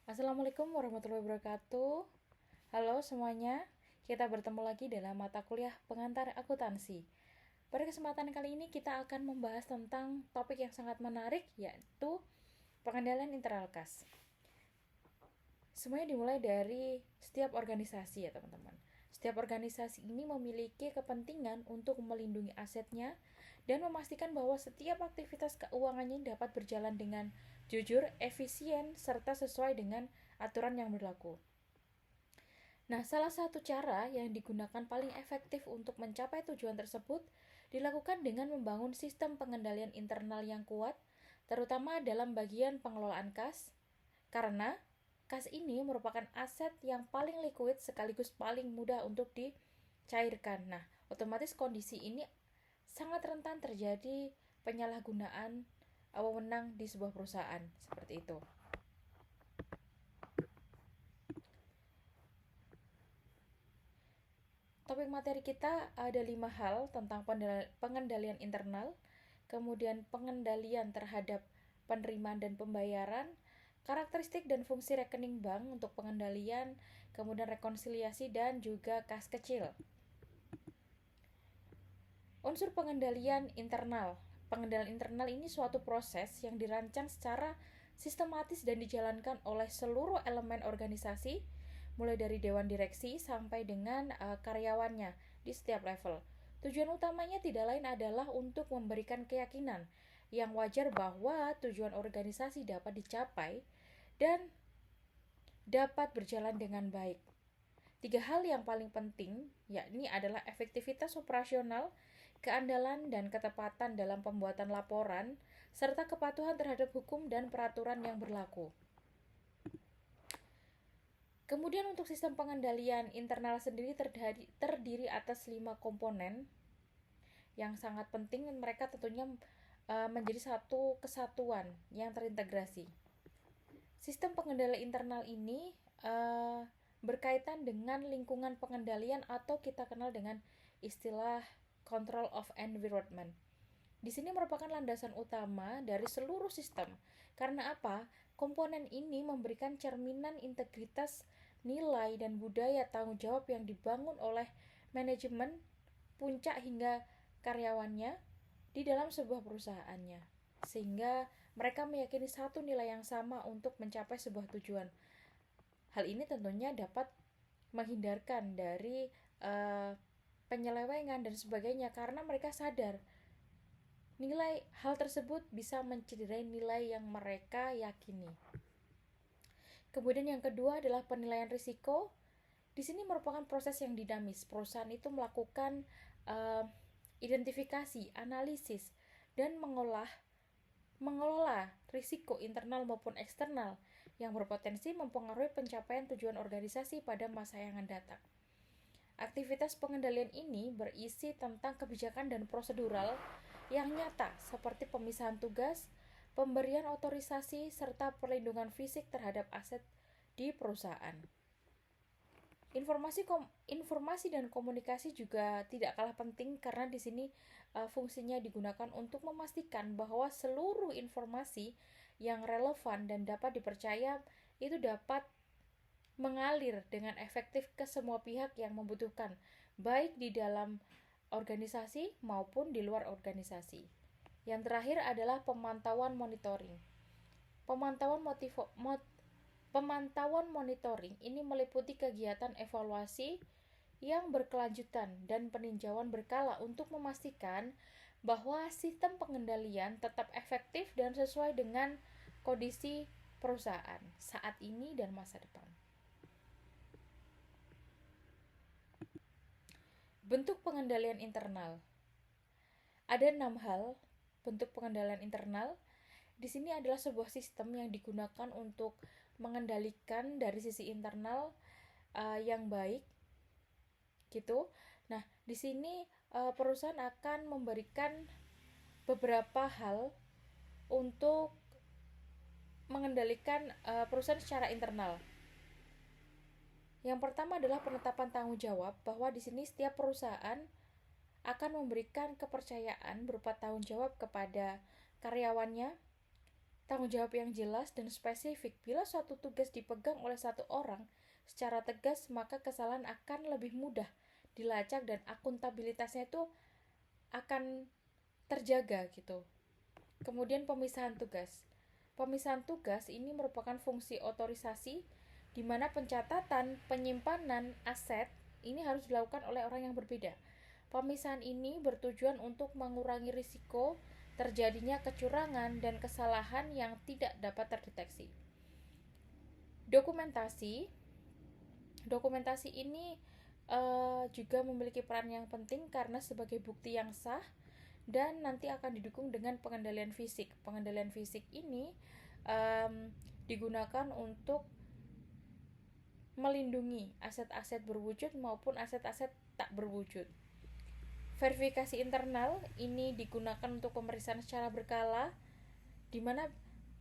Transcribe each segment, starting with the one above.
Assalamualaikum warahmatullahi wabarakatuh. Halo semuanya, kita bertemu lagi dalam mata kuliah pengantar akuntansi. Pada kesempatan kali ini kita akan membahas tentang topik yang sangat menarik, yaitu pengendalian internal kas. Semuanya dimulai dari setiap organisasi ya teman-teman. Setiap organisasi ini memiliki kepentingan untuk melindungi asetnya dan memastikan bahwa setiap aktivitas keuangannya dapat berjalan dengan jujur, efisien, serta sesuai dengan aturan yang berlaku. Nah, salah satu cara yang digunakan paling efektif untuk mencapai tujuan tersebut dilakukan dengan membangun sistem pengendalian internal yang kuat, terutama dalam bagian pengelolaan kas, karena kas ini merupakan aset yang paling liquid sekaligus paling mudah untuk dicairkan. Nah, otomatis kondisi ini sangat rentan terjadi penyalahgunaan wewenang di sebuah perusahaan, seperti itu. Topik materi kita ada 5 hal tentang pengendalian internal, kemudian pengendalian terhadap penerimaan dan pembayaran, karakteristik dan fungsi rekening bank untuk pengendalian, kemudian rekonsiliasi dan juga kas kecil. Unsur pengendalian internal. Pengendalian internal ini suatu proses yang dirancang secara sistematis dan dijalankan oleh seluruh elemen organisasi, mulai dari dewan direksi sampai dengan karyawannya di setiap level. Tujuan utamanya tidak lain adalah untuk memberikan keyakinan yang wajar bahwa tujuan organisasi dapat dicapai dan dapat berjalan dengan baik. 3 hal yang paling penting yakni adalah efektivitas operasional, keandalan dan ketepatan dalam pembuatan laporan, serta kepatuhan terhadap hukum dan peraturan yang berlaku. Kemudian untuk sistem pengendalian internal sendiri terdiri atas 5 komponen yang sangat penting, dan mereka tentunya menjadi satu kesatuan yang terintegrasi. Sistem pengendalian internal ini berkaitan dengan lingkungan pengendalian atau kita kenal dengan istilah control of environment. Di sini merupakan landasan utama dari seluruh sistem. Karena apa? Komponen ini memberikan cerminan integritas nilai dan budaya tanggung jawab yang dibangun oleh manajemen, puncak hingga karyawannya di dalam sebuah perusahaannya. Sehingga mereka meyakini satu nilai yang sama untuk mencapai sebuah tujuan. Hal ini tentunya dapat menghindarkan dari penyelewengan dan sebagainya, karena mereka sadar nilai hal tersebut bisa mencederai nilai yang mereka yakini. Kemudian yang kedua adalah penilaian risiko. Di sini merupakan proses yang dinamis. Perusahaan itu melakukan identifikasi, analisis, dan mengelola risiko internal maupun eksternal yang berpotensi mempengaruhi pencapaian tujuan organisasi pada masa yang akan datang. Aktivitas pengendalian ini berisi tentang kebijakan dan prosedural yang nyata seperti pemisahan tugas, pemberian otorisasi, serta perlindungan fisik terhadap aset di perusahaan. Informasi dan komunikasi juga tidak kalah penting, karena di sini fungsinya digunakan untuk memastikan bahwa seluruh informasi yang relevan dan dapat dipercaya itu dapat mengalir dengan efektif ke semua pihak yang membutuhkan, baik di dalam organisasi maupun di luar organisasi. Yang terakhir adalah pemantauan monitoring. Pemantauan monitoring ini meliputi kegiatan evaluasi yang berkelanjutan dan peninjauan berkala untuk memastikan bahwa sistem pengendalian tetap efektif dan sesuai dengan kondisi perusahaan saat ini dan masa depan. Bentuk pengendalian internal. Ada 6 hal bentuk pengendalian internal. Di sini adalah sebuah sistem yang digunakan untuk mengendalikan dari sisi internal yang baik, gitu. Nah, di sini perusahaan akan memberikan beberapa hal untuk mengendalikan perusahaan secara internal. Yang pertama adalah penetapan tanggung jawab, bahwa di sini setiap perusahaan akan memberikan kepercayaan berupa tanggung jawab kepada karyawannya tanggung jawab yang jelas dan spesifik. Bila suatu tugas dipegang oleh satu orang secara tegas, maka kesalahan akan lebih mudah dilacak dan akuntabilitasnya itu akan terjaga gitu. Kemudian pemisahan tugas. Pemisahan tugas ini merupakan fungsi otorisasi di mana pencatatan, penyimpanan aset ini harus dilakukan oleh orang yang berbeda. Pemisahan ini bertujuan untuk mengurangi risiko terjadinya kecurangan dan kesalahan yang tidak dapat terdeteksi. Dokumentasi ini juga memiliki peran yang penting karena sebagai bukti yang sah dan nanti akan didukung dengan pengendalian fisik. Pengendalian fisik ini digunakan untuk melindungi aset-aset berwujud maupun aset-aset tak berwujud. Verifikasi internal ini digunakan untuk pemeriksaan secara berkala, di mana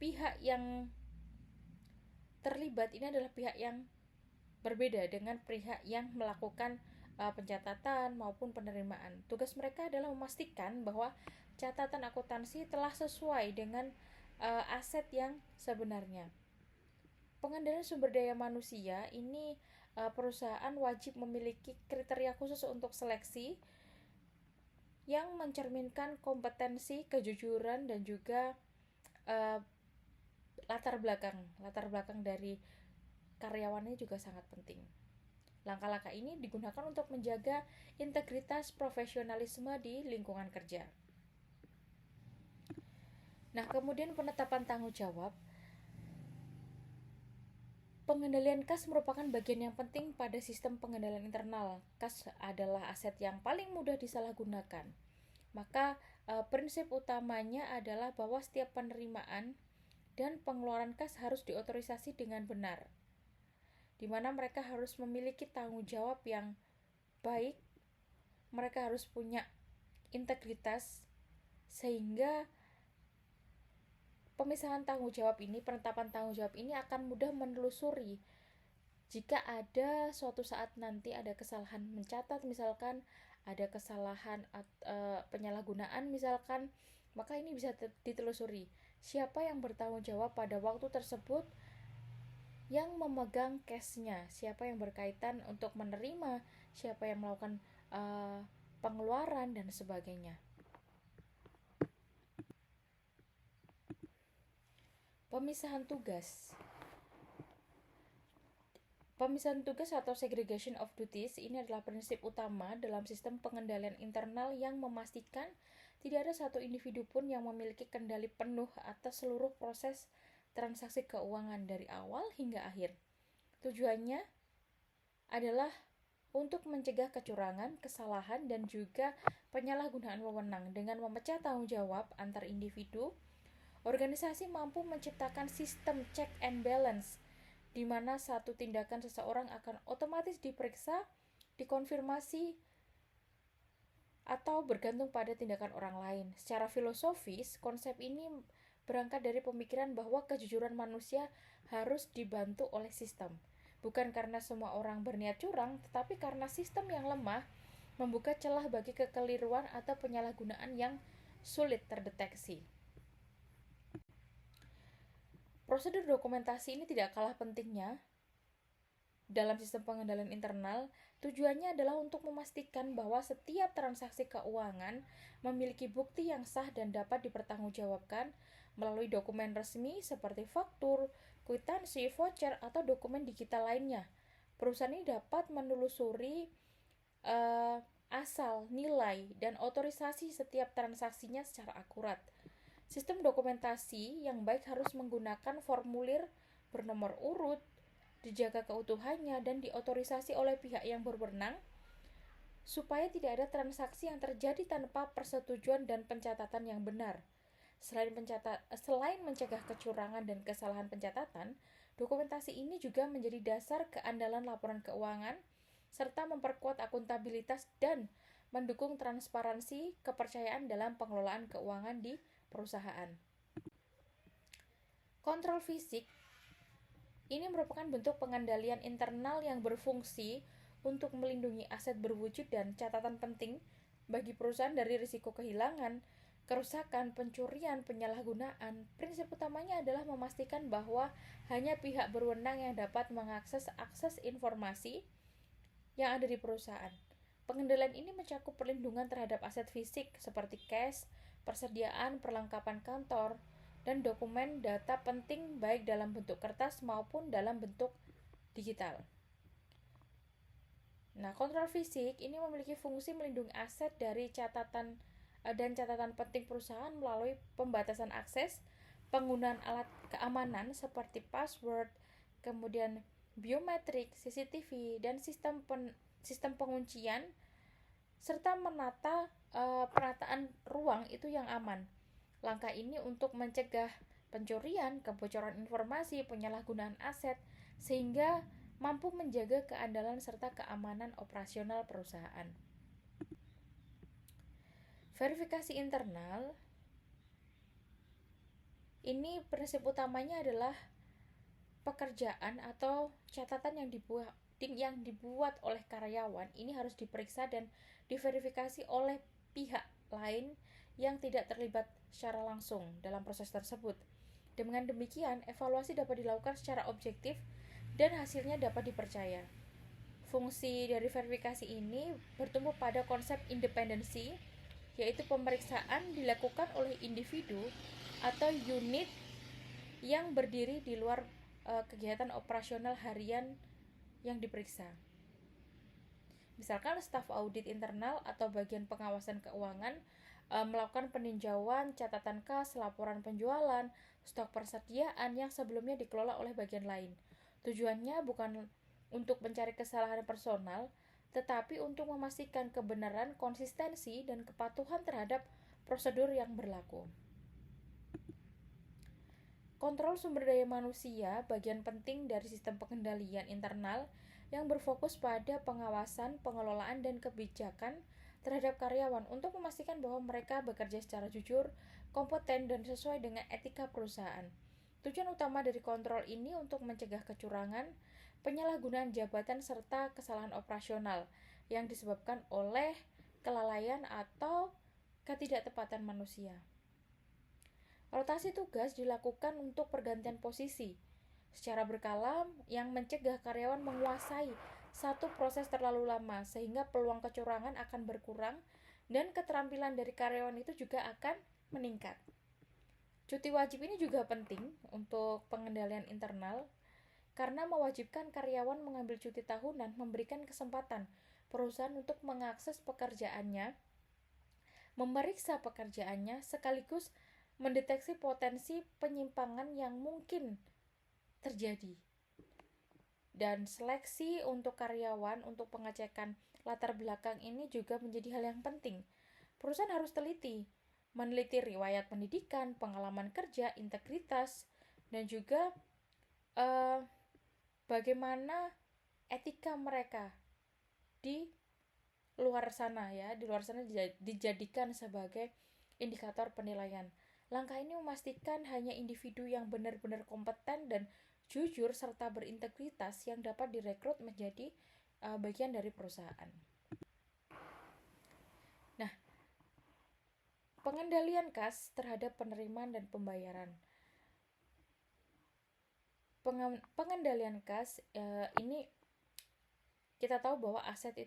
pihak yang terlibat ini adalah pihak yang berbeda dengan pihak yang melakukan pencatatan maupun penerimaan. Tugas mereka adalah memastikan bahwa catatan akuntansi telah sesuai dengan aset yang sebenarnya. Pengendalian sumber daya manusia ini perusahaan wajib memiliki kriteria khusus untuk seleksi yang mencerminkan kompetensi, kejujuran dan juga latar belakang dari karyawannya juga sangat penting. Langkah-langkah ini digunakan untuk menjaga integritas profesionalisme di lingkungan kerja. Nah, kemudian penetapan tanggung jawab. Pengendalian kas merupakan bagian yang penting pada sistem pengendalian internal. Kas adalah aset yang paling mudah disalahgunakan. Maka prinsip utamanya adalah bahwa setiap penerimaan dan pengeluaran kas harus diotorisasi dengan benar, di mana mereka harus memiliki tanggung jawab yang baik, mereka harus punya integritas, sehingga pemisahan tanggung jawab ini, penetapan tanggung jawab ini akan mudah menelusuri jika ada suatu saat nanti ada kesalahan mencatat, misalkan ada kesalahan penyalahgunaan misalkan, maka ini bisa ditelusuri siapa yang bertanggung jawab pada waktu tersebut, yang memegang cashnya, siapa yang berkaitan untuk menerima, siapa yang melakukan pengeluaran dan sebagainya. Pemisahan tugas atau segregation of duties ini adalah prinsip utama dalam sistem pengendalian internal yang memastikan tidak ada satu individu pun yang memiliki kendali penuh atas seluruh proses transaksi keuangan dari awal hingga akhir. Tujuannya adalah untuk mencegah kecurangan, kesalahan, dan juga penyalahgunaan wewenang. Dengan memecah tanggung jawab antar individu, organisasi mampu menciptakan sistem check and balance, di mana satu tindakan seseorang akan otomatis diperiksa, dikonfirmasi, atau bergantung pada tindakan orang lain. Secara filosofis, konsep ini berangkat dari pemikiran bahwa kejujuran manusia harus dibantu oleh sistem. Bukan karena semua orang berniat curang, tetapi karena sistem yang lemah membuka celah bagi kekeliruan atau penyalahgunaan yang sulit terdeteksi. Prosedur dokumentasi ini tidak kalah pentingnya dalam sistem pengendalian internal. Tujuannya adalah untuk memastikan bahwa setiap transaksi keuangan memiliki bukti yang sah dan dapat dipertanggungjawabkan melalui dokumen resmi seperti faktur, kwitansi, voucher, atau dokumen digital lainnya. Perusahaan ini dapat menelusuri asal, nilai, dan otorisasi setiap transaksinya secara akurat. Sistem dokumentasi yang baik harus menggunakan formulir bernomor urut, dijaga keutuhannya, dan diotorisasi oleh pihak yang berwenang supaya tidak ada transaksi yang terjadi tanpa persetujuan dan pencatatan yang benar. Selain mencegah kecurangan dan kesalahan pencatatan, dokumentasi ini juga menjadi dasar keandalan laporan keuangan serta memperkuat akuntabilitas dan mendukung transparansi kepercayaan dalam pengelolaan keuangan di perusahaan. Kontrol fisik ini merupakan bentuk pengendalian internal yang berfungsi untuk melindungi aset berwujud dan catatan penting bagi perusahaan dari risiko kehilangan, kerusakan, pencurian, penyalahgunaan, prinsip utamanya adalah memastikan bahwa hanya pihak berwenang yang dapat mengakses informasi yang ada di perusahaan. Pengendalian ini mencakup perlindungan terhadap aset fisik seperti cash, persediaan perlengkapan kantor, dan dokumen data penting baik dalam bentuk kertas maupun dalam bentuk digital. Nah, kontrol fisik ini memiliki fungsi melindungi aset dari catatan penting perusahaan melalui pembatasan akses, penggunaan alat keamanan seperti password, kemudian biometrik, CCTV, dan sistem penguncian, serta penataan ruang itu yang aman. Langkah ini untuk mencegah pencurian, kebocoran informasi, penyalahgunaan aset, sehingga mampu menjaga keandalan serta keamanan operasional perusahaan. Verifikasi internal ini prinsip utamanya adalah pekerjaan atau catatan yang dibuat oleh karyawan ini harus diperiksa dan diverifikasi oleh pihak lain yang tidak terlibat secara langsung dalam proses tersebut. Dengan demikian, evaluasi dapat dilakukan secara objektif dan hasilnya dapat dipercaya. Fungsi dari verifikasi ini bertumbuh pada konsep independensi, yaitu pemeriksaan dilakukan oleh individu atau unit yang berdiri di luar kegiatan operasional harian yang diperiksa. Misalkan staf audit internal atau bagian pengawasan keuangan melakukan peninjauan catatan kas, laporan penjualan, stok persediaan yang sebelumnya dikelola oleh bagian lain. Tujuannya bukan untuk mencari kesalahan personal, tetapi untuk memastikan kebenaran, konsistensi, dan kepatuhan terhadap prosedur yang berlaku. Kontrol sumber daya manusia bagian penting dari sistem pengendalian internal yang berfokus pada pengawasan, pengelolaan, dan kebijakan terhadap karyawan untuk memastikan bahwa mereka bekerja secara jujur, kompeten, dan sesuai dengan etika perusahaan. Tujuan utama dari kontrol ini untuk mencegah kecurangan, penyalahgunaan jabatan, serta kesalahan operasional yang disebabkan oleh kelalaian atau ketidaktepatan manusia. Rotasi tugas dilakukan untuk pergantian posisi secara berkala yang mencegah karyawan menguasai satu proses terlalu lama sehingga peluang kecurangan akan berkurang dan keterampilan dari karyawan itu juga akan meningkat. Cuti wajib ini juga penting untuk pengendalian internal karena mewajibkan karyawan mengambil cuti tahunan, memberikan kesempatan perusahaan untuk mengakses pekerjaannya, memeriksa pekerjaannya, sekaligus mendeteksi potensi penyimpangan yang mungkin terjadi. Dan seleksi untuk karyawan untuk pengecekan latar belakang ini juga menjadi hal yang penting. Perusahaan harus meneliti riwayat pendidikan, pengalaman kerja, integritas, dan juga bagaimana etika mereka di luar sana dijadikan sebagai indikator penilaian. Langkah ini memastikan hanya individu yang benar-benar kompeten dan jujur serta berintegritas yang dapat direkrut menjadi bagian dari perusahaan. Nah, pengendalian kas terhadap penerimaan dan pembayaran. Pengendalian kas ini kita tahu bahwa aset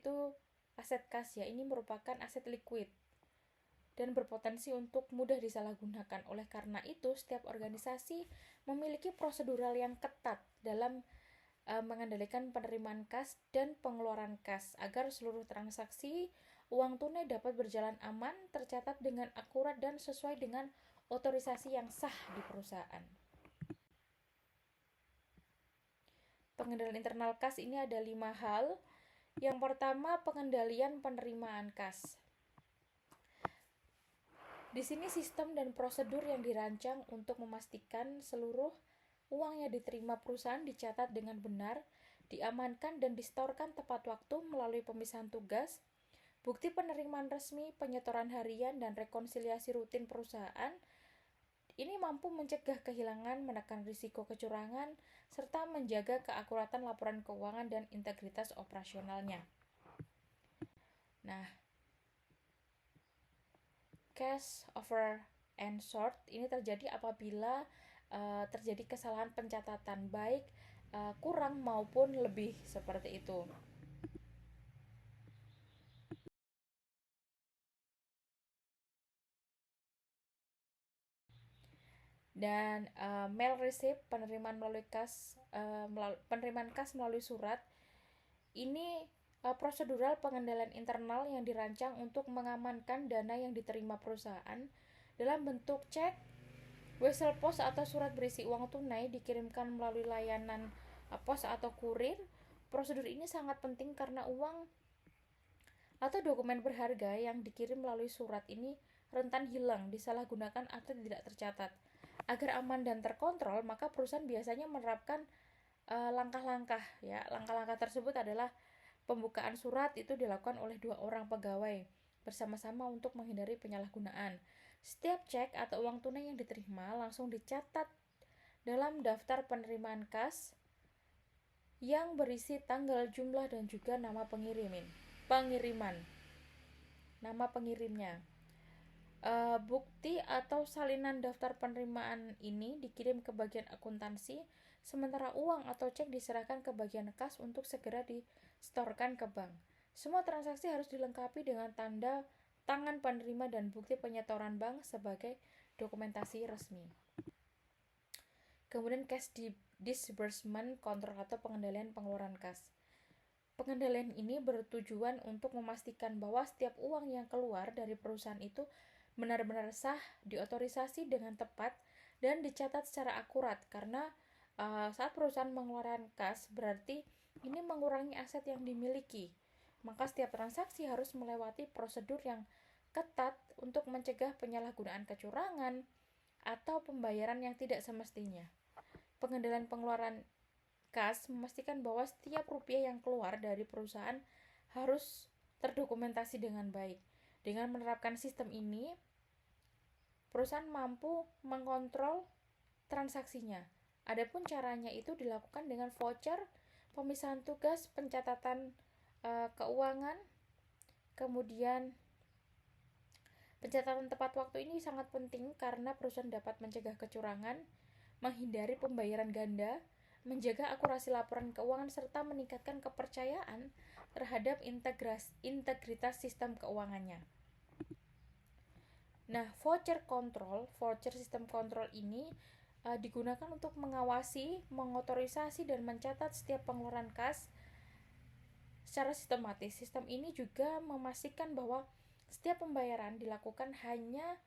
kas ini merupakan aset liquid dan berpotensi untuk mudah disalahgunakan. Oleh karena itu, setiap organisasi memiliki prosedural yang ketat dalam mengendalikan penerimaan kas dan pengeluaran kas agar seluruh transaksi uang tunai dapat berjalan aman, tercatat dengan akurat dan sesuai dengan otorisasi yang sah di perusahaan. Pengendalian internal kas ini ada 5 hal. Yang pertama, pengendalian penerimaan kas. Di sini sistem dan prosedur yang dirancang untuk memastikan seluruh uang yang diterima perusahaan dicatat dengan benar, diamankan dan disetorkan tepat waktu melalui pemisahan tugas, bukti penerimaan resmi, penyetoran harian, dan rekonsiliasi rutin perusahaan. Ini mampu mencegah kehilangan, menekan risiko kecurangan, serta menjaga keakuratan laporan keuangan dan integritas operasionalnya. Nah, cash over and short ini terjadi apabila terjadi kesalahan pencatatan baik kurang maupun lebih seperti itu. Dan mail receipt penerimaan penerimaan kas melalui surat ini prosedural pengendalian internal yang dirancang untuk mengamankan dana yang diterima perusahaan dalam bentuk cek, wesel pos atau surat berisi uang tunai dikirimkan melalui layanan pos atau kurir. Prosedur ini sangat penting karena uang atau dokumen berharga yang dikirim melalui surat ini rentan hilang, disalahgunakan atau tidak tercatat. Agar aman dan terkontrol, maka perusahaan biasanya menerapkan langkah-langkah ya. Langkah-langkah tersebut adalah pembukaan surat itu dilakukan oleh 2 orang pegawai bersama-sama untuk menghindari penyalahgunaan. Setiap cek atau uang tunai yang diterima langsung dicatat dalam daftar penerimaan kas yang berisi tanggal, jumlah, dan juga nama nama pengirimnya. Bukti atau salinan daftar penerimaan ini dikirim ke bagian akuntansi, sementara uang atau cek diserahkan ke bagian kas untuk segera disetorkan ke bank. Semua transaksi harus dilengkapi dengan tanda tangan penerima dan bukti penyetoran bank sebagai dokumentasi resmi. Kemudian cash disbursement control atau pengendalian pengeluaran kas. Pengendalian ini bertujuan untuk memastikan bahwa setiap uang yang keluar dari perusahaan itu benar-benar sah, diotorisasi dengan tepat, dan dicatat secara akurat. Karena saat perusahaan mengeluarkan kas, berarti ini mengurangi aset yang dimiliki. Maka setiap transaksi harus melewati prosedur yang ketat untuk mencegah penyalahgunaan kecurangan atau pembayaran yang tidak semestinya. Pengendalian pengeluaran kas memastikan bahwa setiap rupiah yang keluar dari perusahaan harus terdokumentasi dengan baik. Dengan menerapkan sistem ini, perusahaan mampu mengontrol transaksinya. Adapun caranya itu dilakukan dengan voucher, pemisahan tugas, pencatatan keuangan, kemudian pencatatan tepat waktu ini sangat penting karena perusahaan dapat mencegah kecurangan, menghindari pembayaran ganda, menjaga akurasi laporan keuangan, serta meningkatkan kepercayaan terhadap integritas sistem keuangannya. Nah, voucher sistem kontrol ini digunakan untuk mengawasi, mengotorisasi, dan mencatat setiap pengeluaran kas secara sistematis. Sistem ini juga memastikan bahwa setiap pembayaran dilakukan hanya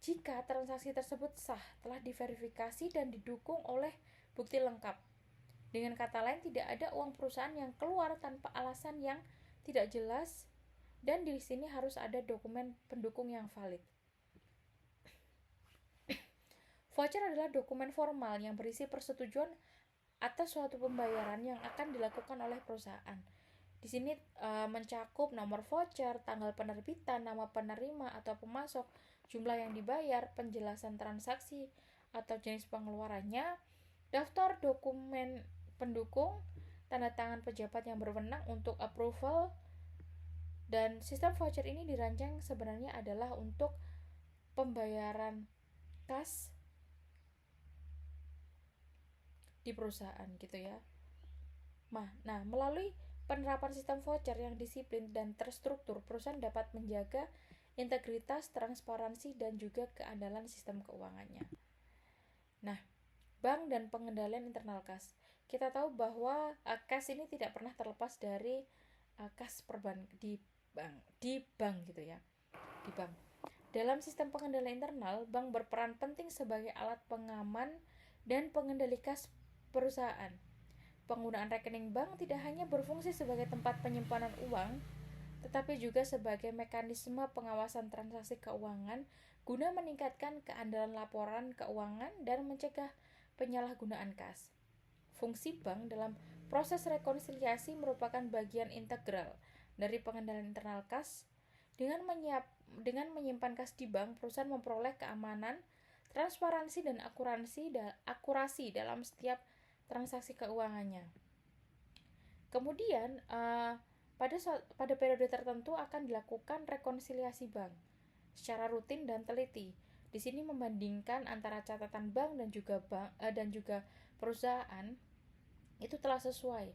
jika transaksi tersebut sah, telah diverifikasi, dan didukung oleh bukti lengkap. Dengan kata lain, tidak ada uang perusahaan yang keluar tanpa alasan yang tidak jelas, dan di sini harus ada dokumen pendukung yang valid. Voucher adalah dokumen formal yang berisi persetujuan atas suatu pembayaran yang akan dilakukan oleh perusahaan. Di sini mencakup nomor voucher, tanggal penerbitan, nama penerima atau pemasok, jumlah yang dibayar, penjelasan transaksi atau jenis pengeluarannya, daftar dokumen pendukung, tanda tangan pejabat yang berwenang untuk approval. Dan sistem voucher ini dirancang sebenarnya adalah untuk pembayaran kas di perusahaan gitu ya. Nah, melalui penerapan sistem voucher yang disiplin dan terstruktur, perusahaan dapat menjaga integritas, transparansi, dan juga keandalan sistem keuangannya. Nah, bank dan pengendalian internal kas. Kita tahu bahwa kas ini tidak pernah terlepas dari kas di bank gitu ya. Di bank. Dalam sistem pengendalian internal, bank berperan penting sebagai alat pengaman dan pengendali kas perusahaan. Penggunaan rekening bank tidak hanya berfungsi sebagai tempat penyimpanan uang, tetapi juga sebagai mekanisme pengawasan transaksi keuangan guna meningkatkan keandalan laporan keuangan dan mencegah penyalahgunaan kas. Fungsi bank dalam proses rekonsiliasi merupakan bagian integral dari pengendalian internal kas. Dengan menyimpan kas di bank, perusahaan memperoleh keamanan, transparansi, dan akurasi dalam setiap transaksi keuangannya. Kemudian pada periode tertentu akan dilakukan rekonsiliasi bank. secara rutin dan teliti. Di sini membandingkan antara catatan bank dan juga perusahaan itu telah sesuai,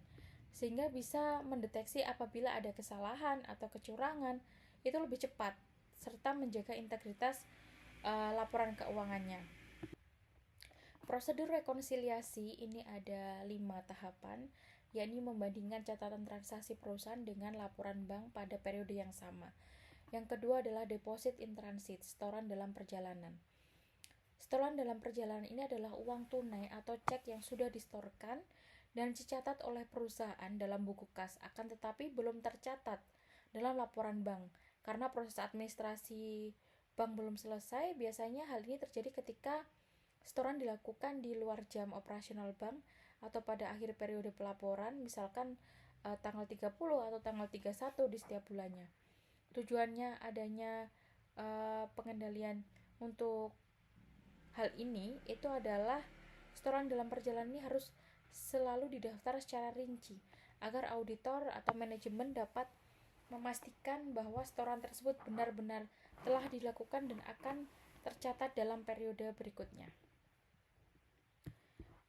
sehingga bisa mendeteksi apabila ada kesalahan atau kecurangan itu lebih cepat, serta menjaga integritas laporan keuangannya. Prosedur rekonsiliasi ini ada 5 tahapan, yakni membandingkan catatan transaksi perusahaan dengan laporan bank pada periode yang sama. Yang kedua adalah deposit in transit, setoran dalam perjalanan. Setoran dalam perjalanan ini adalah uang tunai atau cek yang sudah disetorkan dan dicatat oleh perusahaan dalam buku kas, akan tetapi belum tercatat dalam laporan bank. Karena proses administrasi bank belum selesai, biasanya hal ini terjadi ketika setoran dilakukan di luar jam operasional bank atau pada akhir periode pelaporan, misalkan tanggal 30 atau tanggal 31 di setiap bulannya. Tujuannya adanya pengendalian untuk hal ini itu adalah setoran dalam perjalanan ini harus selalu didaftar secara rinci agar auditor atau manajemen dapat memastikan bahwa setoran tersebut benar-benar telah dilakukan dan akan tercatat dalam periode berikutnya.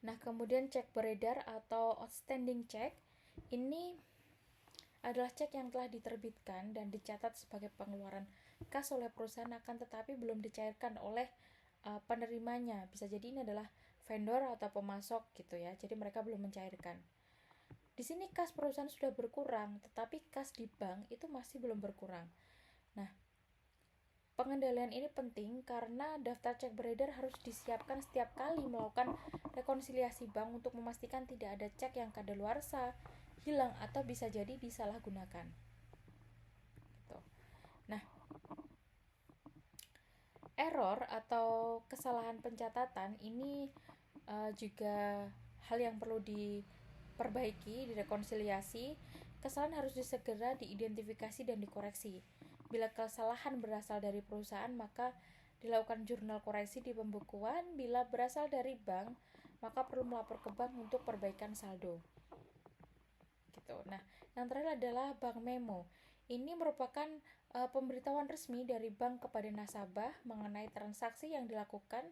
Nah, kemudian cek beredar atau outstanding check ini adalah cek yang telah diterbitkan dan dicatat sebagai pengeluaran kas oleh perusahaan, akan tetapi belum dicairkan oleh penerimanya. Bisa jadi ini adalah vendor atau pemasok gitu ya. Jadi mereka belum mencairkan. Di sini kas perusahaan sudah berkurang, tetapi kas di bank itu masih belum berkurang. Nah, pengendalian ini penting karena daftar cek beredar harus disiapkan setiap kali melakukan rekonsiliasi bank untuk memastikan tidak ada cek yang kadaluarsa, hilang, atau bisa jadi disalahgunakan. Gitu. Nah, error atau kesalahan pencatatan ini juga hal yang perlu diperbaiki, direkonsiliasi. Kesalahan harus segera diidentifikasi dan dikoreksi. Bila kesalahan berasal dari perusahaan, maka dilakukan jurnal koreksi di pembukuan. Bila berasal dari bank, maka perlu melapor ke bank untuk perbaikan saldo. Gitu. Nah, yang terakhir adalah bank memo. Ini merupakan pemberitahuan resmi dari bank kepada nasabah mengenai transaksi yang dilakukan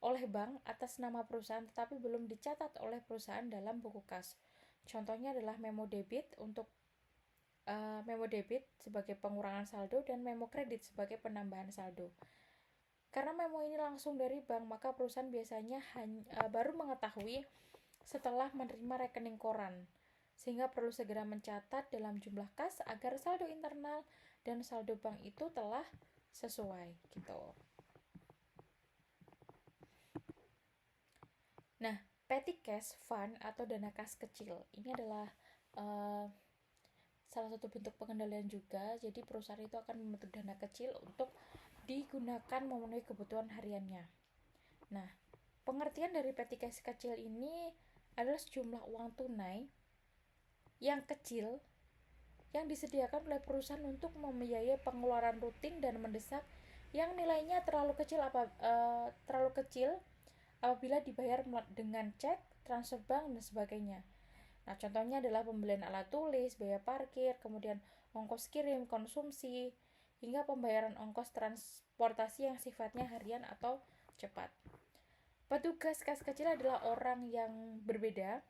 oleh bank atas nama perusahaan tetapi belum dicatat oleh perusahaan dalam buku kas. Contohnya adalah memo debit sebagai pengurangan saldo dan memo kredit sebagai penambahan saldo. Karena memo ini langsung dari bank, maka perusahaan biasanya baru mengetahui setelah menerima rekening koran, sehingga perlu segera mencatat dalam jumlah kas agar saldo internal dan saldo bank itu telah sesuai gitu. Nah, petty cash fund atau dana kas kecil ini adalah salah satu bentuk pengendalian juga. Jadi perusahaan itu akan membentuk dana kecil untuk digunakan memenuhi kebutuhan hariannya. Nah, pengertian dari petty cash kecil ini adalah sejumlah uang tunai yang kecil yang disediakan oleh perusahaan untuk membiayai pengeluaran rutin dan mendesak yang nilainya terlalu kecil apabila dibayar dengan cek, transfer bank, dan sebagainya. Nah, contohnya adalah pembelian alat tulis, biaya parkir, kemudian ongkos kirim, konsumsi, hingga pembayaran ongkos transportasi yang sifatnya harian atau cepat. Petugas kas kecil adalah orang yang berbeda.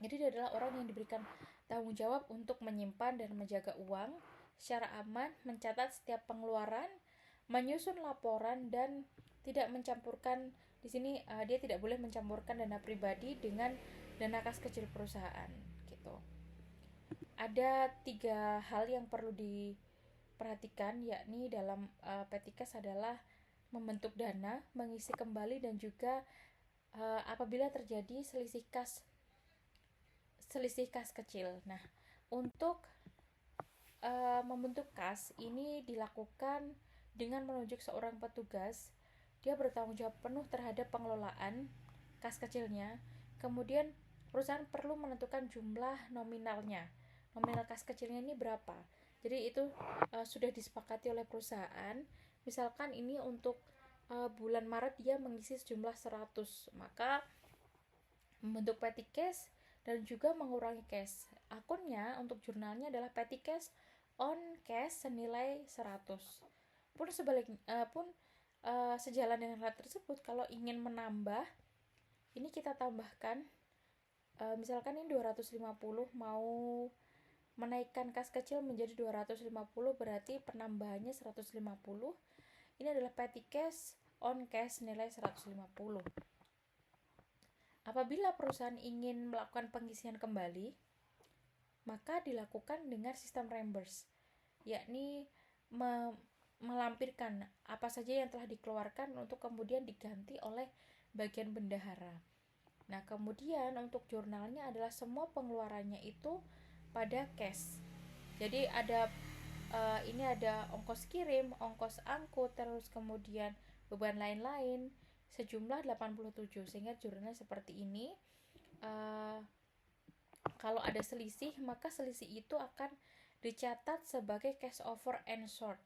Jadi dia adalah orang yang diberikan tanggung jawab untuk menyimpan dan menjaga uang secara aman, mencatat setiap pengeluaran, menyusun laporan, dan tidak mencampurkan. Di sini dia tidak boleh mencampurkan dana pribadi dengan dana kas kecil perusahaan gitu. Ada 3 hal yang perlu diperhatikan, yakni dalam petty cash adalah membentuk dana, mengisi kembali, dan juga apabila terjadi selisih kas kecil. Nah, untuk membentuk kas ini dilakukan dengan menunjuk seorang petugas. Dia bertanggung jawab penuh terhadap pengelolaan kas kecilnya. Kemudian perusahaan perlu menentukan jumlah nominalnya. Nominal kas kecilnya ini berapa? Jadi itu sudah disepakati oleh perusahaan. Misalkan ini untuk bulan Maret dia mengisi sejumlah 100, maka membentuk petty cash dan juga mengurangi cash. Akunnya untuk jurnalnya adalah petty cash on cash senilai 100. Sejalan dengan hal tersebut, kalau ingin menambah, ini kita tambahkan, misalkan ini 250, mau menaikkan kas kecil menjadi 250, berarti penambahannya 150. Ini adalah petty cash on cash nilai 150. Apabila perusahaan ingin melakukan pengisian kembali, maka dilakukan dengan sistem reimburse, yakni melampirkan apa saja yang telah dikeluarkan untuk kemudian diganti oleh bagian bendahara. Nah, kemudian untuk jurnalnya adalah semua pengeluarannya itu pada cash. Jadi ini ada ongkos kirim, ongkos angkut, terus kemudian beban lain-lain sejumlah 87, sehingga jurnalnya seperti ini. Kalau ada selisih, maka selisih itu akan dicatat sebagai cash over and short,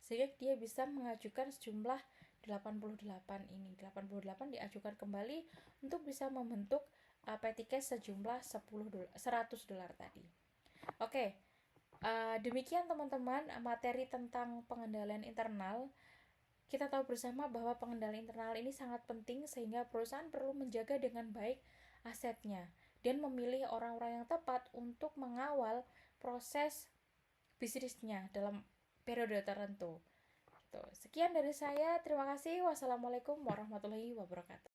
sehingga dia bisa mengajukan sejumlah 88 ini. 88 diajukan kembali untuk bisa membentuk petty cash sejumlah $100 tadi. Oke, demikian teman-teman materi tentang pengendalian internal. Kita tahu bersama bahwa pengendalian internal ini sangat penting, sehingga perusahaan perlu menjaga dengan baik asetnya dan memilih orang-orang yang tepat untuk mengawal proses bisnisnya dalam periode tertentu. Sekian dari saya, terima kasih. Wassalamualaikum warahmatullahi wabarakatuh.